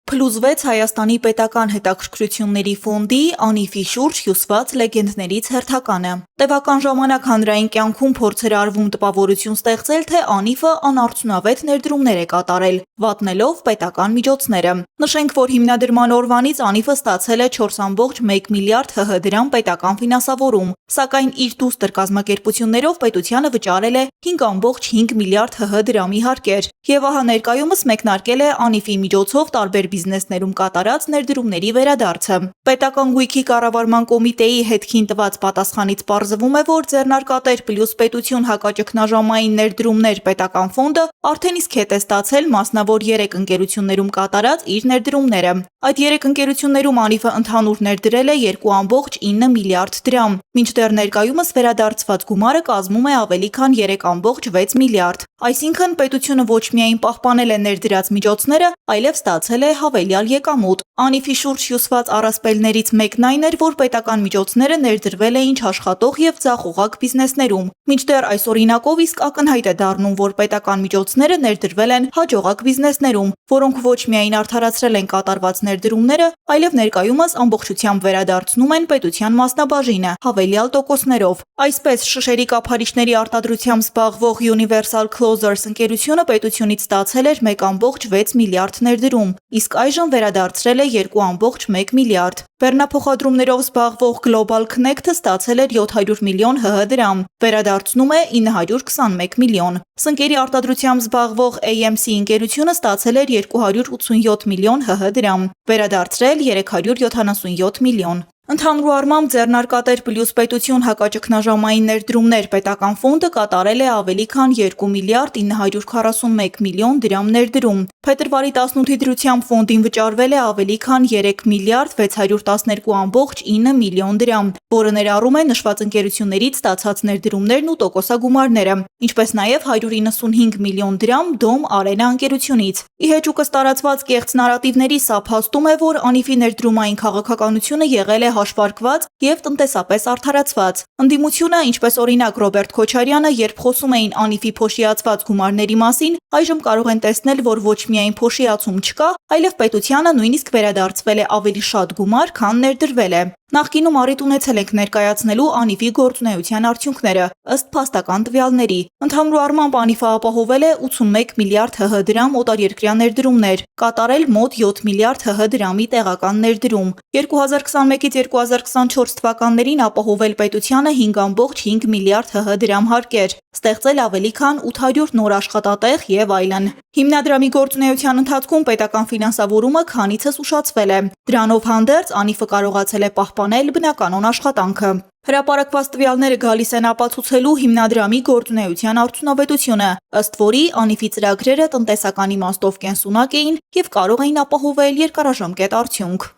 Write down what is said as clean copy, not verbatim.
+6 Հայաստանի պետական հետաքրքրությունների ֆոնդի անիվի շուրջ հյուսված լեգենդներից հերթականը։ Տևական ժամանակ հանրային կյանքում փորձեր արվում տպավորություն ստեղծել, թե անիվը անարդյունավետ ներդրումներ է կատարել, վատնելով պետական միջոցները։ Նշենք, որ հիմնադրման օրվանից անիվը ստացել է 4,1 միլիարդ ՀՀ դրամ պետական ֆինանսավորում, սակայն իր դուստր կազմակերպություններով պետությանը վճարել է 5,5 միլիարդ ՀՀ դրամի հարկեր, եւ ահա ներկայումս մեկնարկել է անիվի միջոցով տարբեր բիզնեսներում կատարած ներդրումների վերադարձը։ Պետական գույքի կառավարման կոմիտեի հետքին տված պատասխանից պարզվում է, որ ձեռնարկատեր պլյուս պետություն հակաճգնաժամային ներդրումներ պետական ֆոնդը արդեն իսկ հետ է ստացել մասնավոր 3 ընկերություններում կատարած իր ներդրումները։ Այդ 3 ընկերություններում անիվը ընդհանուր ներդրել է 2,9 միլիարդ դրամ, մինչդեռ ներկայումս վերադարձված գումարը կազմում է ավելի քան 3,6 միլիարդ։ Այսինքն պետությունը ոչ միայն պահպանել է ներդրած միջոցները, այլև ստացել է հավելյալ եկամուտ։ Անիվի շուրջ հյուսված առասպելներից մեկն այն էր, որ պետական միջոցները ներդրվել էին չաշխատող եւ ձախողակ բիզնեսներում, մինչդեռ այս օրինակով իսկ ակնհայտ է դառնում, որ պետական միջոցները ներդրվել են հաջողակ բիզնեսներում, որոնք ոչ միայն արդարացրել են կատարված ներդրումները, այլև ներկայումս ամբողջությամբ վերադարձնում են պետության մասնաբաժինը հավելյալ տոկոսներով։ Այսպես շշերի կափարիչների արտադրությամբ զբաղվող Universal Closers ընկերությունը պետությունից ստացել էր 1,6 միլիարդ ներդրում, իսկ այժմ վերադարձրել է 2,1 միլիարդ։ Բեռնափոխադրումներով զբաղվող Global Connect-ը ստացել էր 700 միլիոն ՀՀ դրամ, վերադարձնում է 921 միլիոն։ Սնկերի արտադրությամբ զբաղվող AMC ընկերությունը ստացել էր 287 միլիոն ՀՀ դրամ, վերադարձրել 377 միլիոն։ Ընդհանուր առմամբ ձեռնարկատեր պլյուս պետություն հակաճգնաժամային ներդրումներ պետական ֆոնդը կատարել է ավելի քան 2 միլիարդ 941 միլիոն դրամ ներդրում։ Փետրվարի 18-ի դրությամբ ֆոնդին վճարվել է ավելի քան 3 միլիարդ 612,9 միլիոն դրամ, որը ներառում է նշված ընկերություններից ստացած ներդրումներն ու տոկոսագումարները, ինչպես նաև 195 միլիոն դրամ Dom Arena ընկերությունից։ Ի հեճուկս տարածված կեղծ նարատիվների սա փաստում է, որ անիվի ներդրումային քաղաքականությունը եղել է հաշվարկված եւ տնտեսապես արդարացված։ Ընդդիմությունը, ինչպես օրինակ Ռոբերտ Քոչարյանը, երբ խոսում էին անիվի փոշիացված գումարների մասին, այժմ կարող են տեսնել, որ ոչ միայն փոշիացում չկա, այլև պետությանը նույնիսկ վերադարձվել է ավելի շատ գումար, քան ներդրվել է։ Նախկինում առիթ ունեցել ենք ներկայացնելու անիվի գործունեության արդյունքները, ըստ փաստական տվյալների։ Ընդհանուր առմամբ անիվը ապահովել է 81 միլիարդ ՀՀ դրամ օտարերկրյա ներդրումներ, կատարել մոտ 7 միլիարդ ՀՀ դրամի տեղական ներդրում։ 2021-ից 2024 թվականներին ապահովել պետությանը 5,5 միլիարդ ՀՀ դրամ հարկեր, ստեղծել ավելի քան 800 նոր աշխատատեղ եւ այլն։ Հիմնադրամի գործունեության ընթացքում պետական ֆինանսավորումը քանիցս ուշացվել է։ Դրանով հանդերձ անիվը կարողացել է պահպանել բնականոն աշխատանքը։ Հրապարակված տվյալները գալիս են ապացուցելու հիմնադրամի գործունեության արդյունավետությունը, ըստ որի անիվի ծրագրերը տնտեսական իմաստով կենսունակ էին եւ կարող էին ապահովել երկարաժամկետ արդյունք։